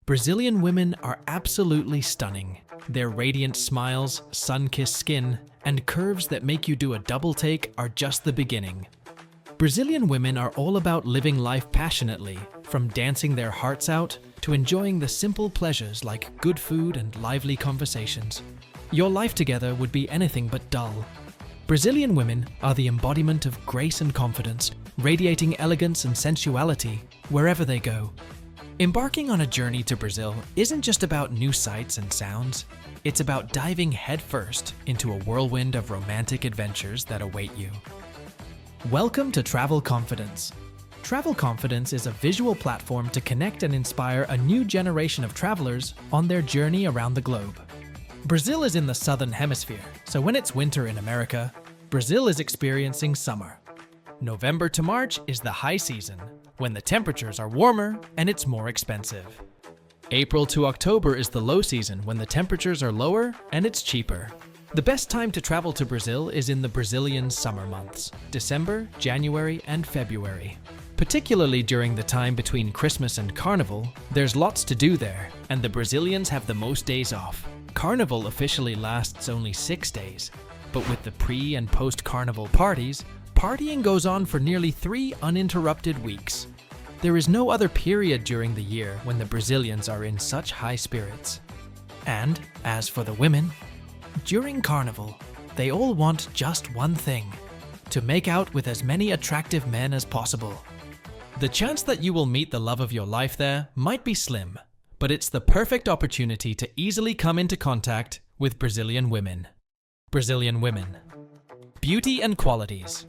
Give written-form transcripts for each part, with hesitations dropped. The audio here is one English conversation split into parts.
Brazilian women are absolutely stunning. Their radiant smiles, sun-kissed skin, and curves that make you do a double take are just the beginning. Brazilian women are all about living life passionately, from dancing their hearts out to enjoying the simple pleasures like good food and lively conversations. Your life together would be anything but dull. Brazilian women are the embodiment of grace and confidence, radiating elegance and sensuality wherever they go. Embarking on a journey to Brazil isn't just about new sights and sounds. It's about diving headfirst into a whirlwind of romantic adventures that await you. Welcome to Travel Confidence. Travel Confidence is a visual platform to connect and inspire a new generation of travelers on their journey around the globe. Brazil is in the southern hemisphere, so when it's winter in America, Brazil is experiencing summer. November to March is the high season, when the temperatures are warmer and it's more expensive. April to October is the low season, when the temperatures are lower and it's cheaper. The best time to travel to Brazil is in the Brazilian summer months, December, January, and February. Particularly during the time between Christmas and Carnival, there's lots to do there, and the Brazilians have the most days off. Carnival officially lasts only 6 days, but with the pre- and post-Carnival parties, partying goes on for nearly 3 uninterrupted weeks. There is no other period during the year when the Brazilians are in such high spirits. And as for the women, during Carnival, they all want just one thing: to make out with as many attractive men as possible. The chance that you will meet the love of your life there might be slim, but it's the perfect opportunity to easily come into contact with Brazilian women. Brazilian women. Beauty and qualities.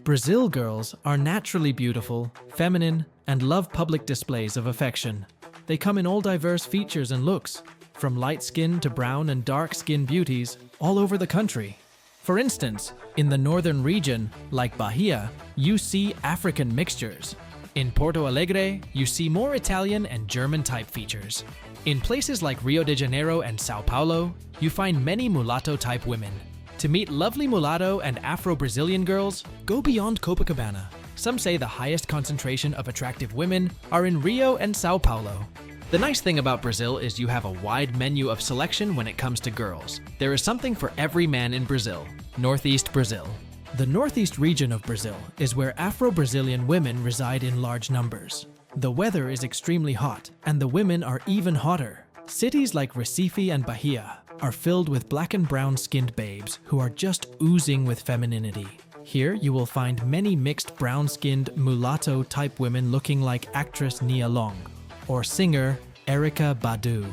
Brazil girls are naturally beautiful, feminine, and love public displays of affection. They come in all diverse features and looks, from light skin to brown and dark skin beauties all over the country. For instance, in the northern region, like Bahia, you see African mixtures. In Porto Alegre, you see more Italian and German type features. In places like Rio de Janeiro and Sao Paulo, you find many mulatto type women. To meet lovely mulatto and Afro-Brazilian girls, go beyond Copacabana. Some say the highest concentration of attractive women are in Rio and Sao Paulo. The nice thing about Brazil is you have a wide menu of selection when it comes to girls. There is something for every man in Brazil. Northeast Brazil. The northeast region of Brazil is where Afro-Brazilian women reside in large numbers. The weather is extremely hot, and the women are even hotter. Cities like Recife and Bahia are filled with black and brown-skinned babes who are just oozing with femininity. Here you will find many mixed brown-skinned mulatto-type women looking like actress Nia Long or singer Erykah Badu.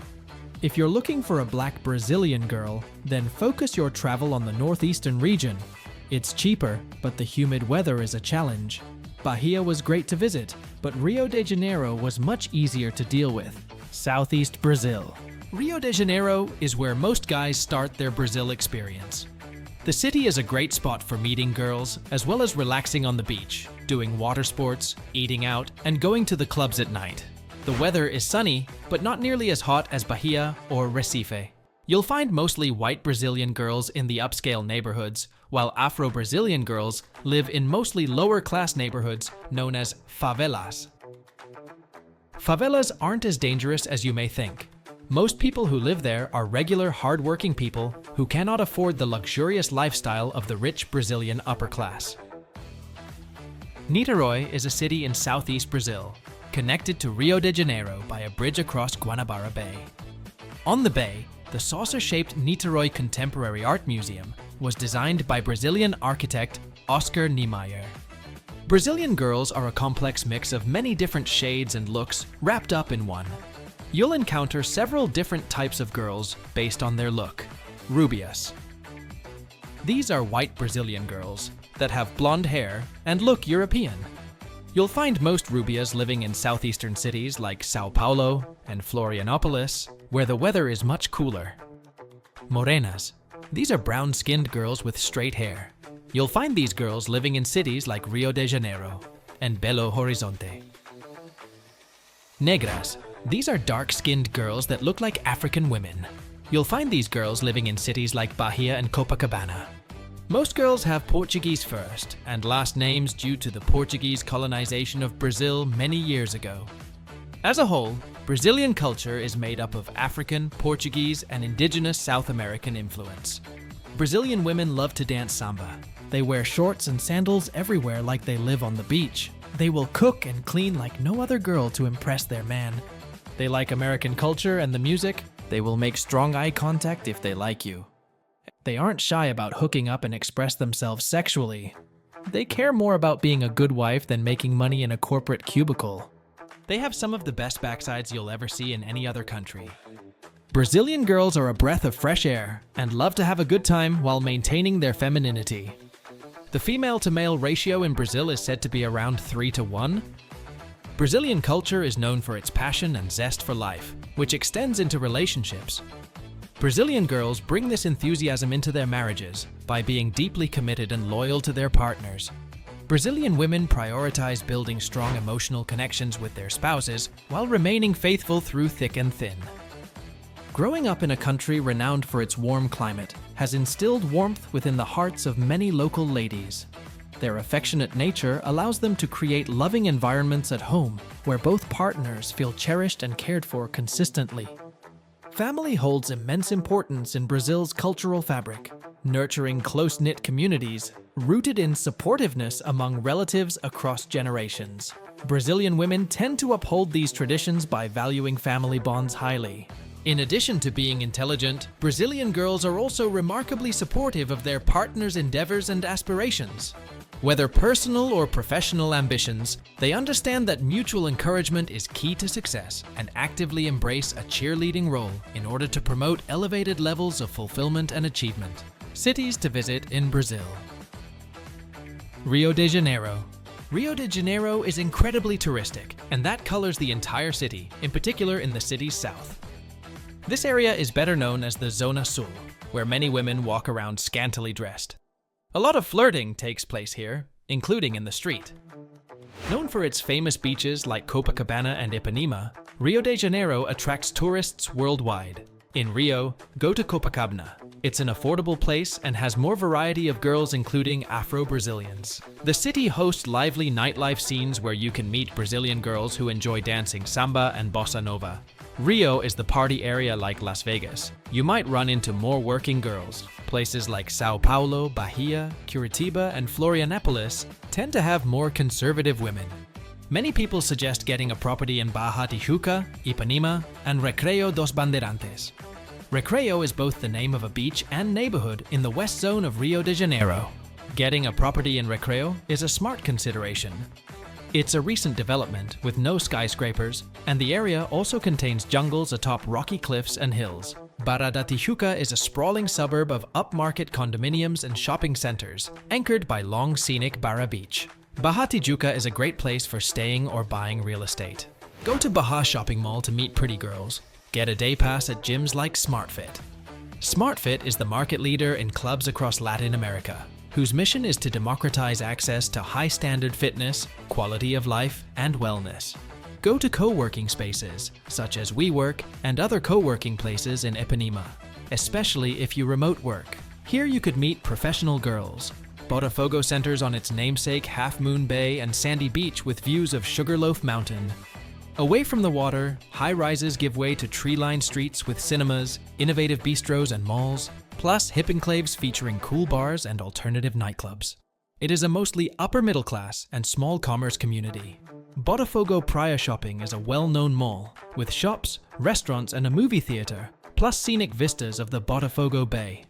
If you're looking for a black Brazilian girl, then focus your travel on the northeastern region. It's cheaper, but the humid weather is a challenge. Bahia was great to visit, but Rio de Janeiro was much easier to deal with. Southeast Brazil. Rio de Janeiro is where most guys start their Brazil experience. The city is a great spot for meeting girls, as well as relaxing on the beach, doing water sports, eating out, and going to the clubs at night. The weather is sunny, but not nearly as hot as Bahia or Recife. You'll find mostly white Brazilian girls in the upscale neighborhoods, while Afro-Brazilian girls live in mostly lower-class neighborhoods known as favelas. Favelas aren't as dangerous as you may think. Most people who live there are regular, hard-working people who cannot afford the luxurious lifestyle of the rich Brazilian upper class. Niterói is a city in southeast Brazil, connected to Rio de Janeiro by a bridge across Guanabara Bay. On the bay, the saucer-shaped Niterói Contemporary Art Museum was designed by Brazilian architect Oscar Niemeyer. Brazilian girls are a complex mix of many different shades and looks wrapped up in one. You'll encounter several different types of girls based on their look. Rubias. These are white Brazilian girls that have blonde hair and look European. You'll find most rubias living in southeastern cities like Sao Paulo and Florianopolis, where the weather is much cooler. Morenas. These are brown-skinned girls with straight hair. You'll find these girls living in cities like Rio de Janeiro and Belo Horizonte. Negras. These are dark-skinned girls that look like African women. You'll find these girls living in cities like Bahia and Copacabana. Most girls have Portuguese first and last names due to the Portuguese colonization of Brazil many years ago. As a whole, Brazilian culture is made up of African, Portuguese, and indigenous South American influence. Brazilian women love to dance samba. They wear shorts and sandals everywhere like they live on the beach. They will cook and clean like no other girl to impress their man. They like American culture and the music. They will make strong eye contact if they like you. They aren't shy about hooking up and express themselves sexually. They care more about being a good wife than making money in a corporate cubicle. They have some of the best backsides you'll ever see in any other country. Brazilian girls are a breath of fresh air and love to have a good time while maintaining their femininity. The female-to-male ratio in Brazil is said to be around 3:1. Brazilian culture is known for its passion and zest for life, which extends into relationships. Brazilian girls bring this enthusiasm into their marriages by being deeply committed and loyal to their partners. Brazilian women prioritize building strong emotional connections with their spouses while remaining faithful through thick and thin. Growing up in a country renowned for its warm climate has instilled warmth within the hearts of many local ladies. Their affectionate nature allows them to create loving environments at home where both partners feel cherished and cared for consistently. Family holds immense importance in Brazil's cultural fabric, nurturing close-knit communities rooted in supportiveness among relatives across generations. Brazilian women tend to uphold these traditions by valuing family bonds highly. In addition to being intelligent, Brazilian girls are also remarkably supportive of their partner's endeavors and aspirations. Whether personal or professional ambitions, they understand that mutual encouragement is key to success and actively embrace a cheerleading role in order to promote elevated levels of fulfillment and achievement. Cities to visit in Brazil. Rio de Janeiro. Rio de Janeiro is incredibly touristic, and that colors the entire city, in particular in the city's south. This area is better known as the Zona Sul, where many women walk around scantily dressed. A lot of flirting takes place here, including in the street. Known for its famous beaches like Copacabana and Ipanema, Rio de Janeiro attracts tourists worldwide. In Rio, go to Copacabana. It's an affordable place and has more variety of girls including Afro-Brazilians. The city hosts lively nightlife scenes where you can meet Brazilian girls who enjoy dancing samba and bossa nova. Rio is the party area like Las Vegas. You might run into more working girls. Places like São Paulo, Bahia, Curitiba, and Florianópolis tend to have more conservative women. Many people suggest getting a property in Barra Tijuca, Ipanema, and Recreio dos Bandeirantes. Recreio is both the name of a beach and neighborhood in the west zone of Rio de Janeiro. Getting a property in Recreio is a smart consideration. It's a recent development with no skyscrapers, and the area also contains jungles atop rocky cliffs and hills. Barra da Tijuca is a sprawling suburb of upmarket condominiums and shopping centers, anchored by long scenic Barra Beach. Barra Tijuca is a great place for staying or buying real estate. Go to Barra Shopping Mall to meet pretty girls. Get a day pass at gyms like SmartFit. SmartFit is the market leader in clubs across Latin America, whose mission is to democratize access to high-standard fitness, quality of life, and wellness. Go to co-working spaces, such as WeWork and other co-working places in Ipanema, especially if you remote work. Here you could meet professional girls. Botafogo centers on its namesake Half Moon Bay and sandy beach with views of Sugarloaf Mountain. Away from the water, high-rises give way to tree-lined streets with cinemas, innovative bistros and malls, plus hip enclaves featuring cool bars and alternative nightclubs. It is a mostly upper-middle-class and small commerce community. Botafogo Praia Shopping is a well-known mall, with shops, restaurants, and a movie theater, plus scenic vistas of the Botafogo Bay.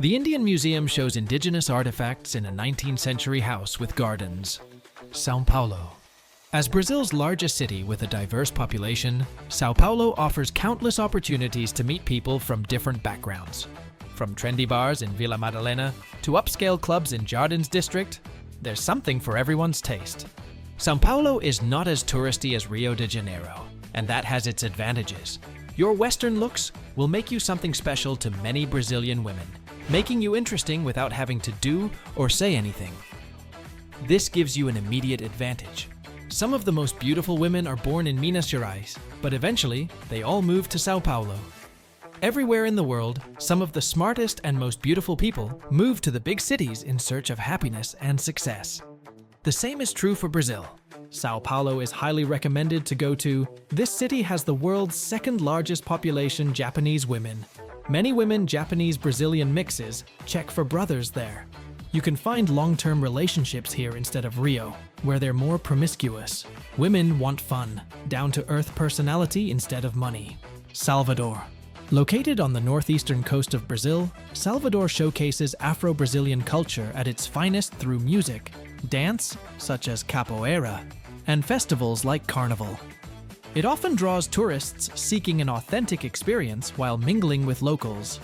The Indian Museum shows indigenous artifacts in a 19th century house with gardens. São Paulo. As Brazil's largest city with a diverse population, São Paulo offers countless opportunities to meet people from different backgrounds. From trendy bars in Vila Madalena to upscale clubs in Jardins district, there's something for everyone's taste. São Paulo is not as touristy as Rio de Janeiro, and that has its advantages. Your Western looks will make you something special to many Brazilian women, making you interesting without having to do or say anything. This gives you an immediate advantage. Some of the most beautiful women are born in Minas Gerais, but eventually they all move to São Paulo. Everywhere in the world, some of the smartest and most beautiful people move to the big cities in search of happiness and success. The same is true for Brazil. Sao Paulo is highly recommended to go to. This city has the world's second largest population Japanese women. Many women Japanese Brazilian mixes check for brothers there. You can find long-term relationships here instead of Rio, where they're more promiscuous. Women want fun, down-to-earth personality instead of money. Salvador. Located on the northeastern coast of Brazil, Salvador showcases Afro-Brazilian culture at its finest through music, dance, such as capoeira, and festivals like Carnival. It often draws tourists seeking an authentic experience while mingling with locals.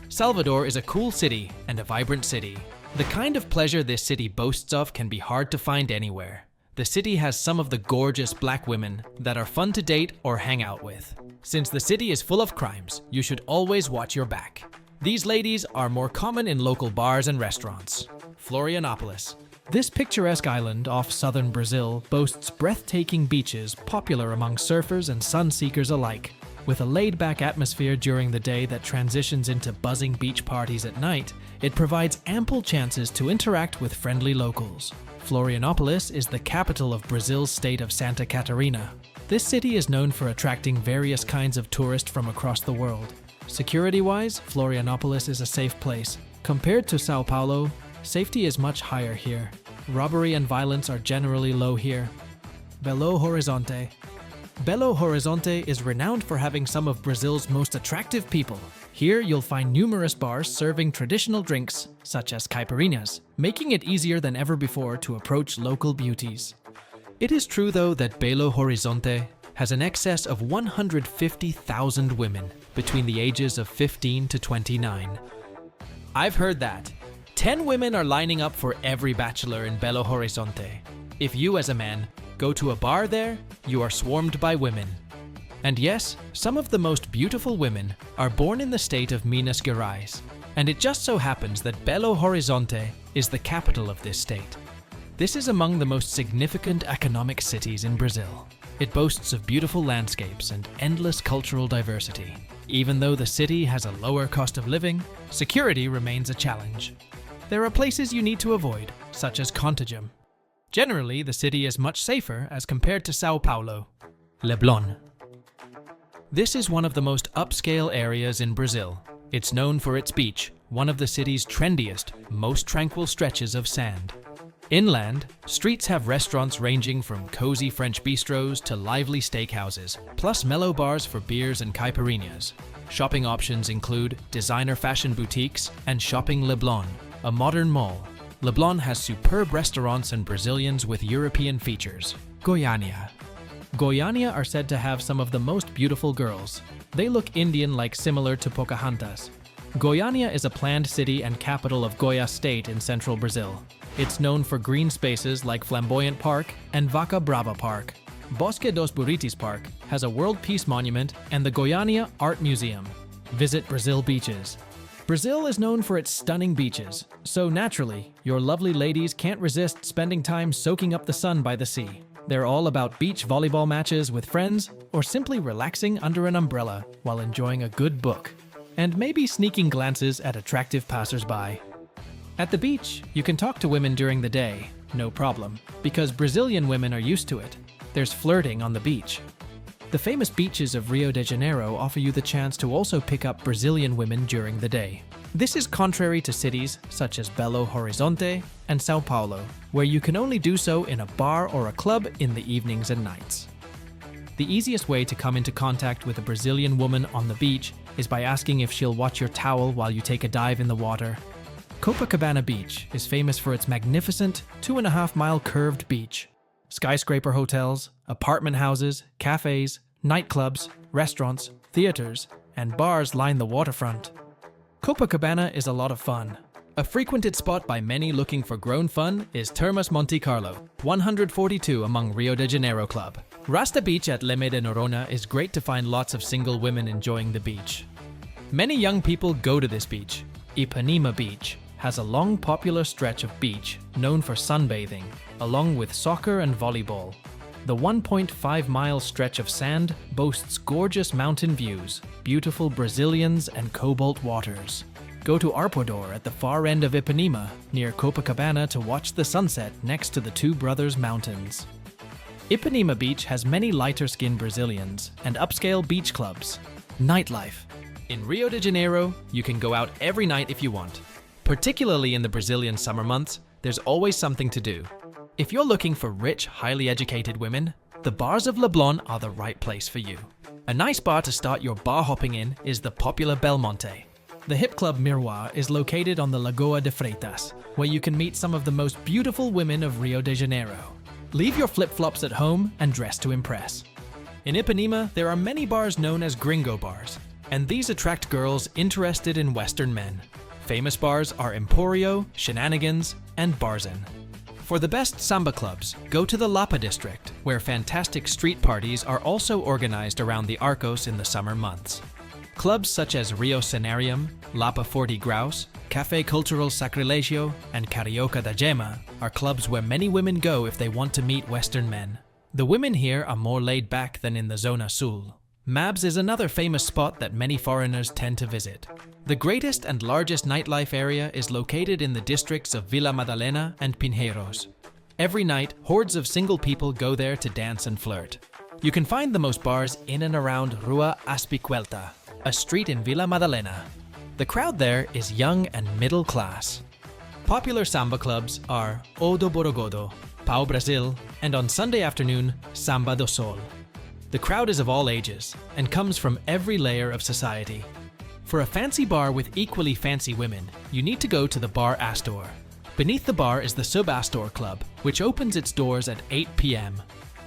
Salvador is a cool city and a vibrant city. The kind of pleasure this city boasts of can be hard to find anywhere. The city has some of the gorgeous black women that are fun to date or hang out with. Since the city is full of crimes, you should always watch your back. These ladies are more common in local bars and restaurants. Florianopolis. This picturesque island off southern Brazil boasts breathtaking beaches popular among surfers and sun-seekers alike. With a laid-back atmosphere during the day that transitions into buzzing beach parties at night, it provides ample chances to interact with friendly locals. Florianopolis is the capital of Brazil's state of Santa Catarina. This city is known for attracting various kinds of tourists from across the world. Security-wise, Florianopolis is a safe place. Compared to Sao Paulo, safety is much higher here. Robbery and violence are generally low here. Belo Horizonte. Belo Horizonte is renowned for having some of Brazil's most attractive people. Here you'll find numerous bars serving traditional drinks, such as caipirinhas, making it easier than ever before to approach local beauties. It is true though that Belo Horizonte has an excess of 150,000 women between the ages of 15 to 29. I've heard that. 10 women are lining up for every bachelor in Belo Horizonte. If you as a man go to a bar there, you are swarmed by women. And yes, some of the most beautiful women are born in the state of Minas Gerais, and it just so happens that Belo Horizonte is the capital of this state. This is among the most significant economic cities in Brazil. It boasts of beautiful landscapes and endless cultural diversity. Even though the city has a lower cost of living, security remains a challenge. There are places you need to avoid, such as Contagium. Generally, the city is much safer as compared to Sao Paulo. Leblon. This is one of the most upscale areas in Brazil. It's known for its beach, one of the city's trendiest, most tranquil stretches of sand. Inland, streets have restaurants ranging from cozy French bistros to lively steakhouses, plus mellow bars for beers and caipirinhas. Shopping options include designer fashion boutiques and Shopping Leblon, a modern mall. Leblon has superb restaurants and Brazilians with European features. Goiânia. Goiânia are said to have some of the most beautiful girls. They look Indian-like, similar to Pocahontas. Goiânia is a planned city and capital of Goiás State in central Brazil. It's known for green spaces like Flamboyant Park and Vaca Brava Park. Bosque dos Buritis Park has a World Peace Monument and the Goiânia Art Museum. Visit Brazil beaches. Brazil is known for its stunning beaches, so naturally, your lovely ladies can't resist spending time soaking up the sun by the sea. They're all about beach volleyball matches with friends or simply relaxing under an umbrella while enjoying a good book, and maybe sneaking glances at attractive passersby. At the beach, you can talk to women during the day, no problem, because Brazilian women are used to it. There's flirting on the beach. The famous beaches of Rio de Janeiro offer you the chance to also pick up Brazilian women during the day. This is contrary to cities such as Belo Horizonte and Sao Paulo, where you can only do so in a bar or a club in the evenings and nights. The easiest way to come into contact with a Brazilian woman on the beach is by asking if she'll watch your towel while you take a dive in the water. Copacabana Beach is famous for its magnificent 2.5-mile curved beach. Skyscraper hotels, apartment houses, cafes, nightclubs, restaurants, theaters, and bars line the waterfront. Copacabana is a lot of fun. A frequented spot by many looking for grown fun is Termas Monte Carlo, 142 among Rio de Janeiro Club. Rasta Beach at Leme de Noronha is great to find lots of single women enjoying the beach. Many young people go to this beach. Ipanema Beach has a long popular stretch of beach known for sunbathing, along with soccer and volleyball. The 1.5-mile stretch of sand boasts gorgeous mountain views, beautiful Brazilians, and cobalt waters. Go to Arpoador at the far end of Ipanema, near Copacabana, to watch the sunset next to the Two Brothers Mountains. Ipanema Beach has many lighter-skinned Brazilians and upscale beach clubs. Nightlife. In Rio de Janeiro, you can go out every night if you want. Particularly in the Brazilian summer months, there's always something to do. If you're looking for rich, highly educated women, the bars of Leblon are the right place for you. A nice bar to start your bar hopping in is the popular Belmonte. The hip club Miroir is located on the Lagoa de Freitas, where you can meet some of the most beautiful women of Rio de Janeiro. Leave your flip-flops at home and dress to impress. In Ipanema, there are many bars known as gringo bars, and these attract girls interested in Western men. Famous bars are Emporio, Shenanigans, and Barzin. For the best samba clubs, go to the Lapa district, where fantastic street parties are also organized around the Arcos in the summer months. Clubs such as Rio Cenarium, Lapa 40 Graus, Café Cultural Sacrilegio, and Carioca da Gema are clubs where many women go if they want to meet Western men. The women here are more laid back than in the Zona Sul. Mabs is another famous spot that many foreigners tend to visit. The greatest and largest nightlife area is located in the districts of Vila Madalena and Pinheiros. Every night, hordes of single people go there to dance and flirt. You can find the most bars in and around Rua Aspicuelta, a street in Vila Madalena. The crowd there is young and middle class. Popular samba clubs are O do Borogodo, Pau Brasil, and on Sunday afternoon, Samba do Sol. The crowd is of all ages and comes from every layer of society. For a fancy bar with equally fancy women, you need to go to the Bar Astor. Beneath the bar is the Sub Astor Club, which opens its doors at 8 p.m.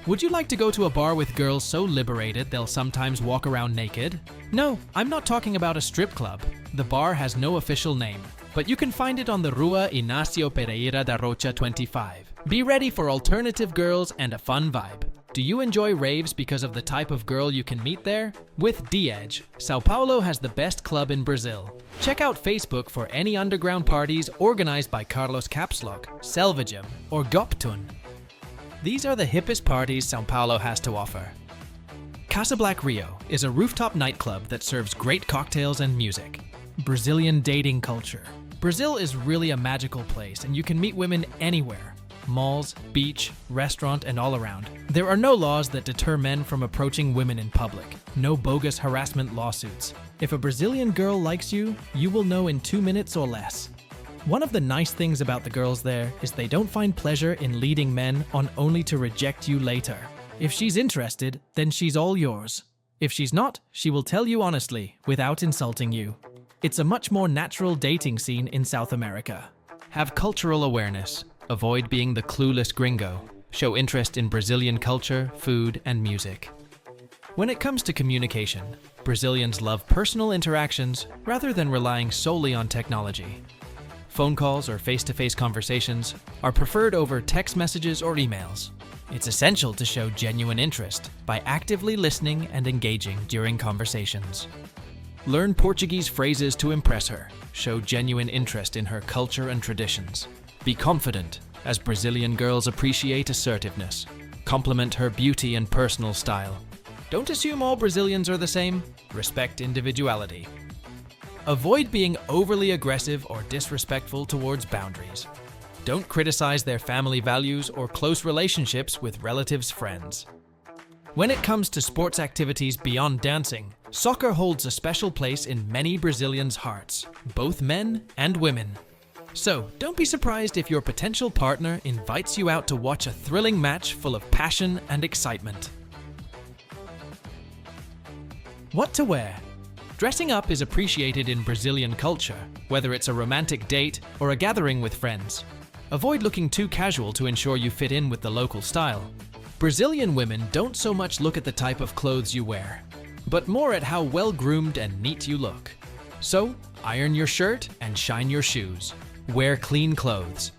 Would you like to go to a bar with girls so liberated they'll sometimes walk around naked? No, I'm not talking about a strip club. The bar has no official name, but you can find it on the Rua Inácio Pereira da Rocha 25. Be ready for alternative girls and a fun vibe. Do you enjoy raves because of the type of girl you can meet there? With D-Edge, Sao Paulo has the best club in Brazil. Check out Facebook for any underground parties organized by Carlos Capslock, Selvagem, or Goptun. These are the hippest parties Sao Paulo has to offer. Casa Black Rio is a rooftop nightclub that serves great cocktails and music. Brazilian dating culture. Brazil is really a magical place and you can meet women anywhere. Malls, beach, restaurant, and all around. There are no laws that deter men from approaching women in public. No bogus harassment lawsuits. If a Brazilian girl likes you, you will know in 2 minutes or less. One of the nice things about the girls there is they don't find pleasure in leading men on only to reject you later. If she's interested, then she's all yours. If she's not, she will tell you honestly, without insulting you. It's a much more natural dating scene in South America. Have cultural awareness. Avoid being the clueless gringo. Show interest in Brazilian culture, food, and music. When it comes to communication, Brazilians love personal interactions rather than relying solely on technology. Phone calls or face-to-face conversations are preferred over text messages or emails. It's essential to show genuine interest by actively listening and engaging during conversations. Learn Portuguese phrases to impress her. Show genuine interest in her culture and traditions. Be confident, as Brazilian girls appreciate assertiveness. Compliment her beauty and personal style. Don't assume all Brazilians are the same. Respect individuality. Avoid being overly aggressive or disrespectful towards boundaries. Don't criticize their family values or close relationships with relatives' friends. When it comes to sports activities beyond dancing, soccer holds a special place in many Brazilians' hearts, both men and women. So, don't be surprised if your potential partner invites you out to watch a thrilling match full of passion and excitement. What to wear? Dressing up is appreciated in Brazilian culture, whether it's a romantic date or a gathering with friends. Avoid looking too casual to ensure you fit in with the local style. Brazilian women don't so much look at the type of clothes you wear, but more at how well groomed and neat you look. So, iron your shirt and shine your shoes. Wear clean clothes.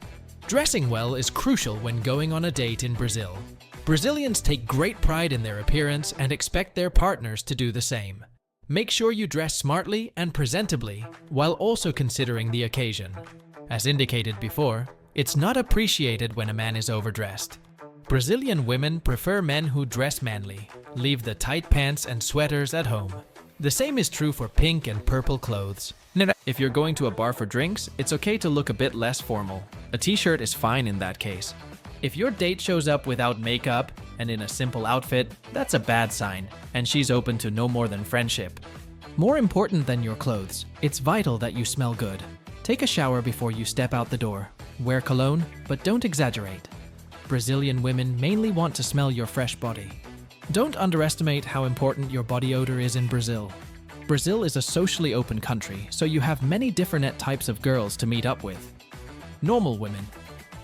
Dressing well is crucial when going on a date in Brazil. Brazilians take great pride in their appearance and expect their partners to do the same. Make sure you dress smartly and presentably while also considering the occasion. As indicated before, it's not appreciated when a man is overdressed. Brazilian women prefer men who dress manly, leave the tight pants and sweaters at home. The same is true for pink and purple clothes. If you're going to a bar for drinks, it's okay to look a bit less formal. A t-shirt is fine in that case. If your date shows up without makeup and in a simple outfit, that's a bad sign, and she's open to no more than friendship. More important than your clothes, it's vital that you smell good. Take a shower before you step out the door. Wear cologne, but don't exaggerate. Brazilian women mainly want to smell your fresh body. Don't underestimate how important your body odor is in Brazil. Brazil is a socially open country, so you have many different types of girls to meet up with. Normal women.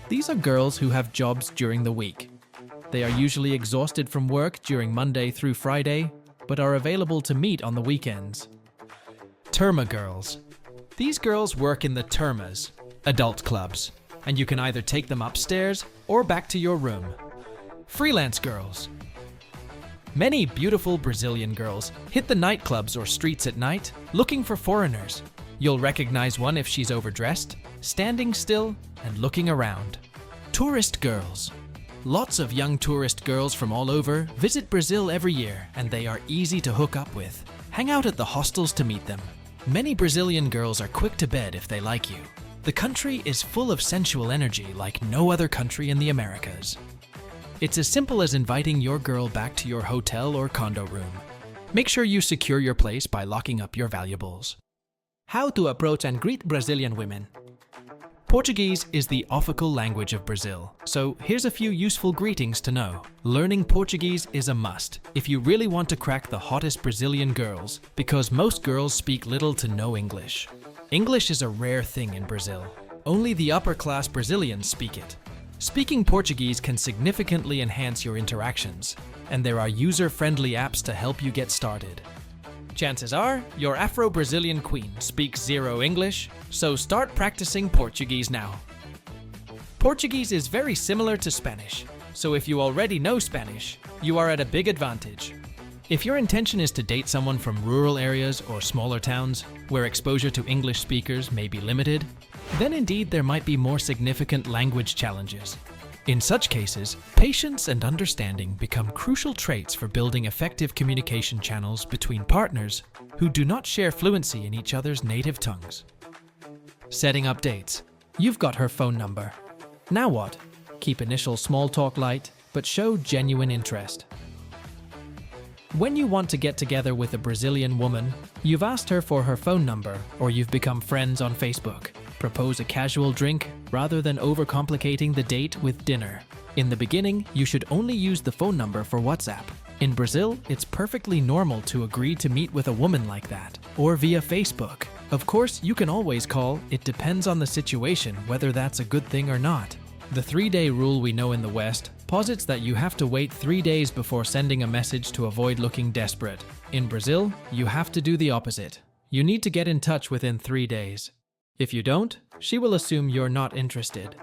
These are girls who have jobs during the week. They are usually exhausted from work during Monday through Friday, but are available to meet on the weekends. Terma girls. These girls work in the termas, adult clubs, and you can either take them upstairs or back to your room. Freelance girls. Many beautiful Brazilian girls hit the nightclubs or streets at night looking for foreigners. You'll recognize one if she's overdressed, standing still, and looking around. Tourist girls. Lots of young tourist girls from all over visit Brazil every year, and they are easy to hook up with. Hang out at the hostels to meet them. Many Brazilian girls are quick to bed if they like you. The country is full of sensual energy like no other country in the Americas. It's as simple as inviting your girl back to your hotel or condo room. Make sure you secure your place by locking up your valuables. How to approach and greet Brazilian women. Portuguese is the official language of Brazil, so here's a few useful greetings to know. Learning Portuguese is a must if you really want to crack the hottest Brazilian girls, because most girls speak little to no English. English is a rare thing in Brazil. Only the upper-class Brazilians speak it. Speaking Portuguese can significantly enhance your interactions, and there are user-friendly apps to help you get started. Chances are, your Afro-Brazilian queen speaks zero English, so start practicing Portuguese now. Portuguese is very similar to Spanish, so if you already know Spanish, you are at a big advantage. If your intention is to date someone from rural areas or smaller towns, where exposure to English speakers may be limited, then indeed there might be more significant language challenges. In such cases, patience and understanding become crucial traits for building effective communication channels between partners who do not share fluency in each other's native tongues. Setting up dates. You've got her phone number. Now what? Keep initial small talk light, but show genuine interest. When you want to get together with a Brazilian woman, you've asked her for her phone number or you've become friends on Facebook. Propose a casual drink rather than overcomplicating the date with dinner. In the beginning, you should only use the phone number for WhatsApp. In Brazil, it's perfectly normal to agree to meet with a woman like that, or via Facebook. Of course, you can always call. It depends on the situation whether that's a good thing or not. The 3-day rule we know in the West posits that you have to wait 3 days before sending a message to avoid looking desperate. In Brazil, you have to do the opposite. You need to get in touch within 3 days. If you don't, she will assume you're not interested.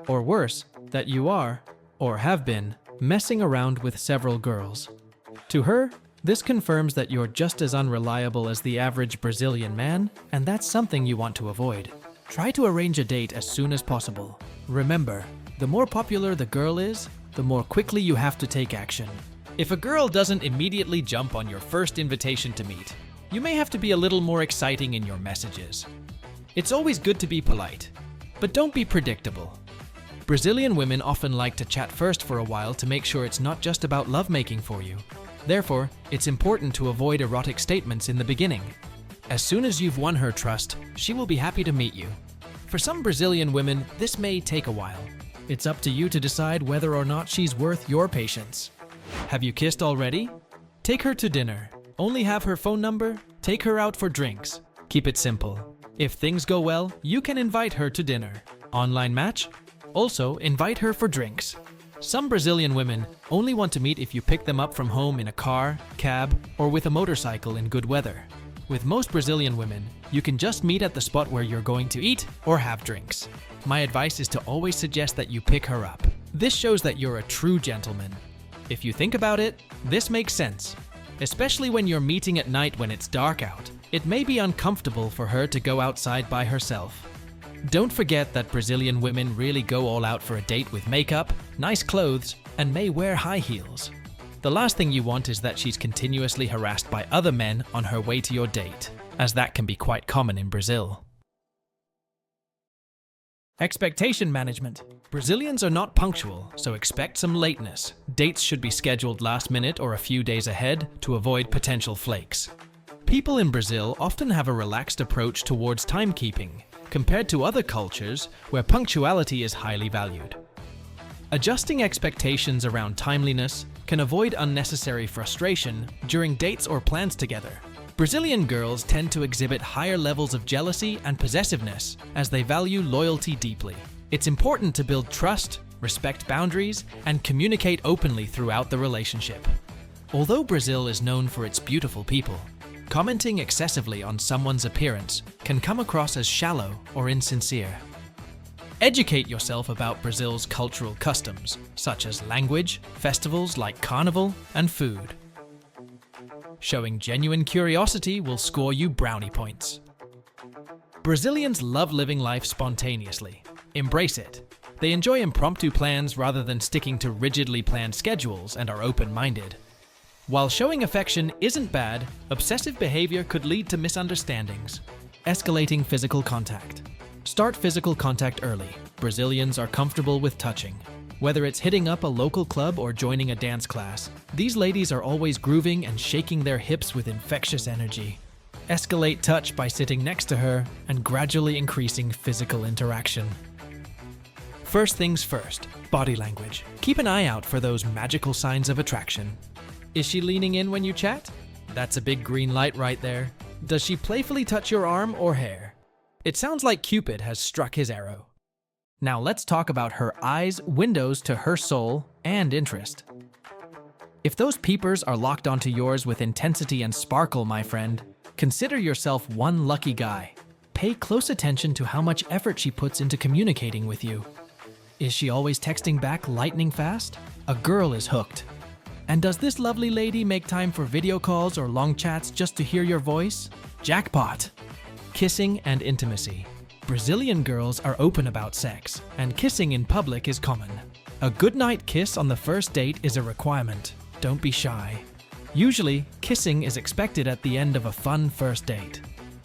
Or worse, that you are, or have been, messing around with several girls. To her, this confirms that you're just as unreliable as the average Brazilian man, and that's something you want to avoid. Try to arrange a date as soon as possible. Remember, the more popular the girl is, the more quickly you have to take action. If a girl doesn't immediately jump on your first invitation to meet, you may have to be a little more exciting in your messages. It's always good to be polite, but don't be predictable. Brazilian women often like to chat first for a while to make sure it's not just about lovemaking for you. Therefore, it's important to avoid erotic statements in the beginning. As soon as you've won her trust, she will be happy to meet you. For some Brazilian women, this may take a while. It's up to you to decide whether or not she's worth your patience. Have you kissed already? Take her to dinner. Only have her phone number? Take her out for drinks. Keep it simple. If things go well, you can invite her to dinner. Online match? Also, invite her for drinks. Some Brazilian women only want to meet if you pick them up from home in a car, cab, or with a motorcycle in good weather. With most Brazilian women, you can just meet at the spot where you're going to eat or have drinks. My advice is to always suggest that you pick her up. This shows that you're a true gentleman. If you think about it, this makes sense. Especially when you're meeting at night when it's dark out. It may be uncomfortable for her to go outside by herself. Don't forget that Brazilian women really go all out for a date with makeup, nice clothes, and may wear high heels. The last thing you want is that she's continuously harassed by other men on her way to your date, as that can be quite common in Brazil. Expectation management. Brazilians are not punctual, so expect some lateness. Dates should be scheduled last minute or a few days ahead to avoid potential flakes. People in Brazil often have a relaxed approach towards timekeeping, compared to other cultures where punctuality is highly valued. Adjusting expectations around timeliness can avoid unnecessary frustration during dates or plans together. Brazilian girls tend to exhibit higher levels of jealousy and possessiveness as they value loyalty deeply. It's important to build trust, respect boundaries, and communicate openly throughout the relationship. Although Brazil is known for its beautiful people, commenting excessively on someone's appearance can come across as shallow or insincere. Educate yourself about Brazil's cultural customs, such as language, festivals like Carnival, and food. Showing genuine curiosity will score you brownie points. Brazilians love living life spontaneously. Embrace it. They enjoy impromptu plans rather than sticking to rigidly planned schedules and are open-minded. While showing affection isn't bad, obsessive behavior could lead to misunderstandings. Escalating physical contact. Start physical contact early. Brazilians are comfortable with touching. Whether it's hitting up a local club or joining a dance class, these ladies are always grooving and shaking their hips with infectious energy. Escalate touch by sitting next to her and gradually increasing physical interaction. First things first, body language. Keep an eye out for those magical signs of attraction. Is she leaning in when you chat? That's a big green light right there. Does she playfully touch your arm or hair? It sounds like Cupid has struck his arrow. Now let's talk about her eyes, windows to her soul and interest. If those peepers are locked onto yours with intensity and sparkle, my friend, consider yourself one lucky guy. Pay close attention to how much effort she puts into communicating with you. Is she always texting back lightning fast? A girl is hooked. And does this lovely lady make time for video calls or long chats just to hear your voice? Jackpot! Kissing and intimacy. Brazilian girls are open about sex, and kissing in public is common. A goodnight kiss on the first date is a requirement. Don't be shy. Usually, kissing is expected at the end of a fun first date.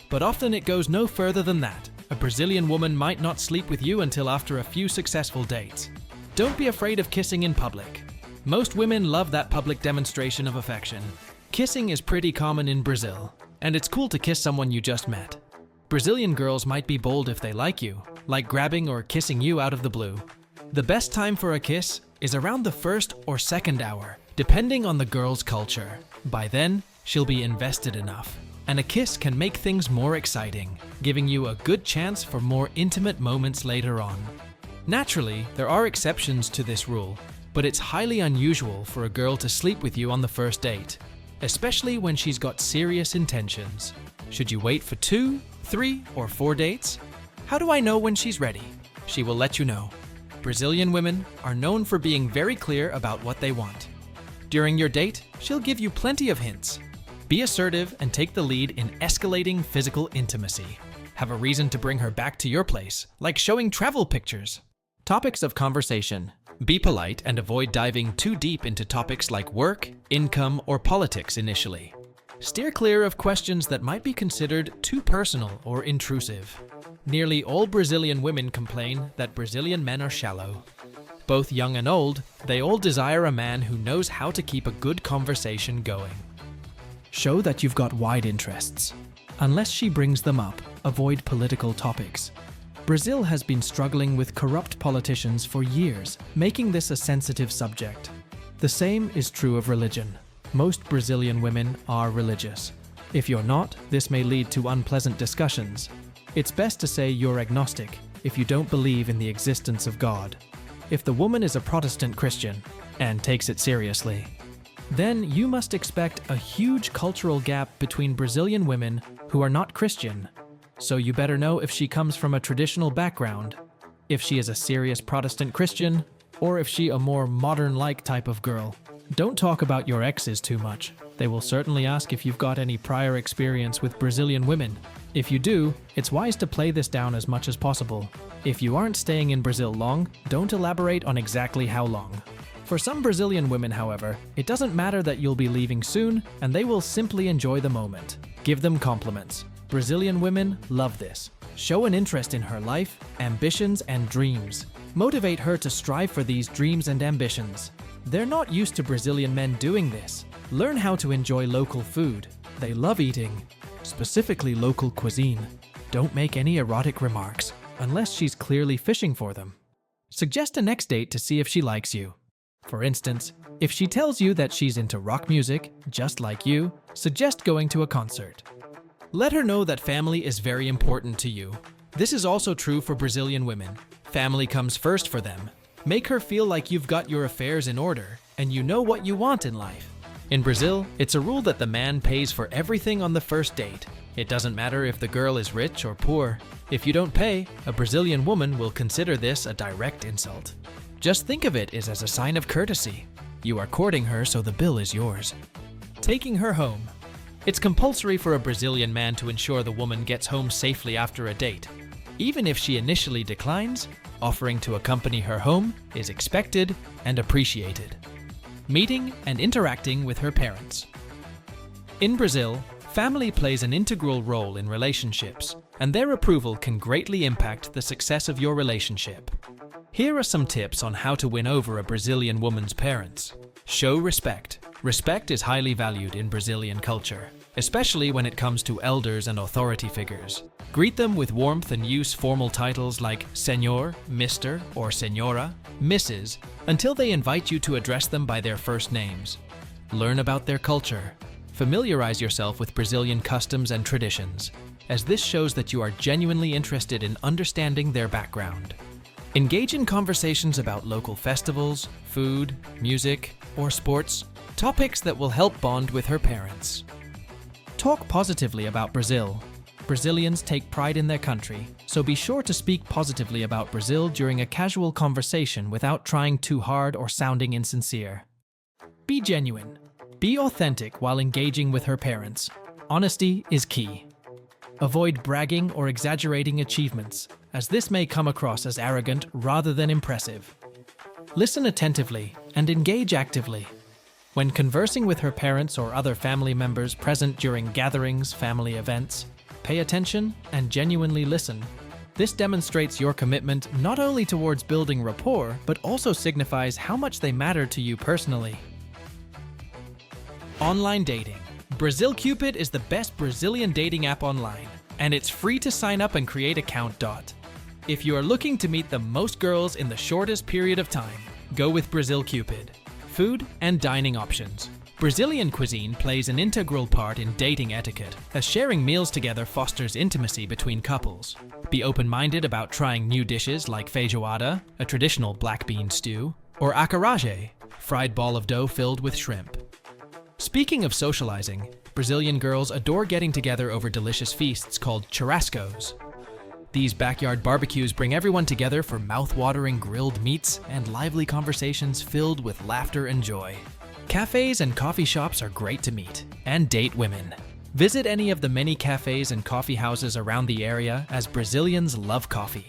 But often it goes no further than that. A Brazilian woman might not sleep with you until after a few successful dates. Don't be afraid of kissing in public. Most women love that public demonstration of affection. Kissing is pretty common in Brazil, and it's cool to kiss someone you just met. Brazilian girls might be bold if they like you, like grabbing or kissing you out of the blue. The best time for a kiss is around the first or second hour, depending on the girl's culture. By then, she'll be invested enough, and a kiss can make things more exciting, giving you a good chance for more intimate moments later on. Naturally, there are exceptions to this rule, but it's highly unusual for a girl to sleep with you on the first date, especially when she's got serious intentions. Should you wait for 2, 3, or 4 dates? How do I know when she's ready? She will let you know. Brazilian women are known for being very clear about what they want. During your date, she'll give you plenty of hints. Be assertive and take the lead in escalating physical intimacy. Have a reason to bring her back to your place, like showing travel pictures. Topics of conversation. Be polite and avoid diving too deep into topics like work, income, or politics initially. Steer clear of questions that might be considered too personal or intrusive. Nearly all Brazilian women complain that Brazilian men are shallow. Both young and old, they all desire a man who knows how to keep a good conversation going. Show that you've got wide interests. Unless she brings them up, avoid political topics. Brazil has been struggling with corrupt politicians for years, making this a sensitive subject. The same is true of religion. Most Brazilian women are religious. If you're not, this may lead to unpleasant discussions. It's best to say you're agnostic if you don't believe in the existence of God. If the woman is a Protestant Christian and takes it seriously, then you must expect a huge cultural gap between Brazilian women who are not Christian. So you better know if she comes from a traditional background, if she is a serious Protestant Christian, or if she a more modern-like type of girl. Don't talk about your exes too much. They will certainly ask if you've got any prior experience with Brazilian women. If you do, it's wise to play this down as much as possible. If you aren't staying in Brazil long, don't elaborate on exactly how long. For some Brazilian women, however, it doesn't matter that you'll be leaving soon, and they will simply enjoy the moment. Give them compliments. Brazilian women love this. Show an interest in her life, ambitions, and dreams. Motivate her to strive for these dreams and ambitions. They're not used to Brazilian men doing this. Learn how to enjoy local food. They love eating, specifically local cuisine. Don't make any erotic remarks, unless she's clearly fishing for them. Suggest a next date to see if she likes you. For instance, if she tells you that she's into rock music, just like you, suggest going to a concert. Let her know that family is very important to you. This is also true for Brazilian women. Family comes first for them. Make her feel like you've got your affairs in order and you know what you want in life. In Brazil, it's a rule that the man pays for everything on the first date. It doesn't matter if the girl is rich or poor. If you don't pay, a Brazilian woman will consider this a direct insult. Just think of it as a sign of courtesy. You are courting her, so the bill is yours. Taking her home. It's compulsory for a Brazilian man to ensure the woman gets home safely after a date. Even if she initially declines, offering to accompany her home is expected and appreciated. Meeting and interacting with her parents. In Brazil, family plays an integral role in relationships, and their approval can greatly impact the success of your relationship. Here are some tips on how to win over a Brazilian woman's parents. Show respect. Respect is highly valued in Brazilian culture, especially when it comes to elders and authority figures. Greet them with warmth and use formal titles like Senhor, Mr., or Senhora, Mrs., until they invite you to address them by their first names. Learn about their culture. Familiarize yourself with Brazilian customs and traditions, as this shows that you are genuinely interested in understanding their background. Engage in conversations about local festivals, food, music, or sports, topics that will help bond with her parents. Talk positively about Brazil. Brazilians take pride in their country, so be sure to speak positively about Brazil during a casual conversation without trying too hard or sounding insincere. Be genuine. Be authentic while engaging with her parents. Honesty is key. Avoid bragging or exaggerating achievements, as this may come across as arrogant rather than impressive. Listen attentively and engage actively. When conversing with her parents or other family members present during gatherings, family events, pay attention and genuinely listen. This demonstrates your commitment not only towards building rapport, but also signifies how much they matter to you personally. Online dating. BrazilCupid is the best Brazilian dating app online, and it's free to sign up and create account. If you are looking to meet the most girls in the shortest period of time, go with BrazilCupid. Food and dining options. Brazilian cuisine plays an integral part in dating etiquette, as sharing meals together fosters intimacy between couples. Be open-minded about trying new dishes like feijoada, a traditional black bean stew, or acarajé, fried ball of dough filled with shrimp. Speaking of socializing, Brazilian girls adore getting together over delicious feasts called churrascos. These backyard barbecues bring everyone together for mouth-watering grilled meats and lively conversations filled with laughter and joy. Cafes and coffee shops are great to meet and date women. Visit any of the many cafes and coffee houses around the area, as Brazilians love coffee.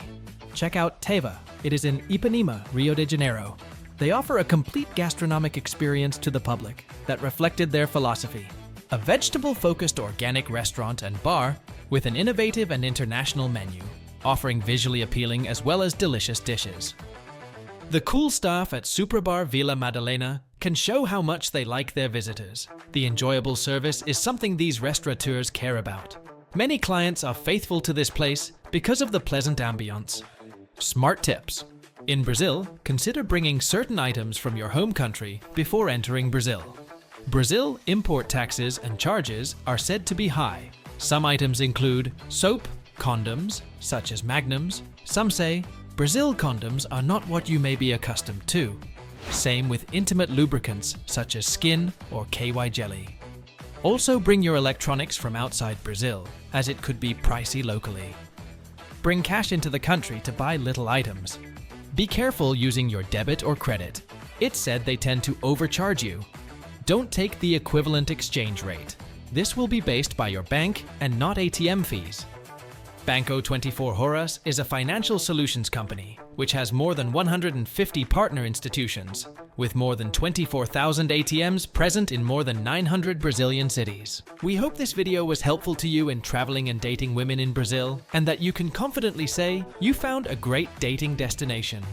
Check out Teva. It is in Ipanema, Rio de Janeiro. They offer a complete gastronomic experience to the public that reflected their philosophy. A vegetable-focused organic restaurant and bar with an innovative and international menu, offering visually appealing as well as delicious dishes. The cool staff at Suprabar Vila Madalena can show how much they like their visitors. The enjoyable service is something these restaurateurs care about. Many clients are faithful to this place because of the pleasant ambience. Smart tips. In Brazil, consider bringing certain items from your home country before entering Brazil. Brazil import taxes and charges are said to be high. Some items include soap, condoms, such as magnums. Some say, Brazil condoms are not what you may be accustomed to. Same with intimate lubricants, such as skin or KY jelly. Also bring your electronics from outside Brazil, as it could be pricey locally. Bring cash into the country to buy little items. Be careful using your debit or credit. It's said they tend to overcharge you. Don't take the equivalent exchange rate. This will be based by your bank and not ATM fees. Banco 24 Horas is a financial solutions company which has more than 150 partner institutions, with more than 24,000 ATMs present in more than 900 Brazilian cities. We hope this video was helpful to you in traveling and dating women in Brazil, and that you can confidently say you found a great dating destination.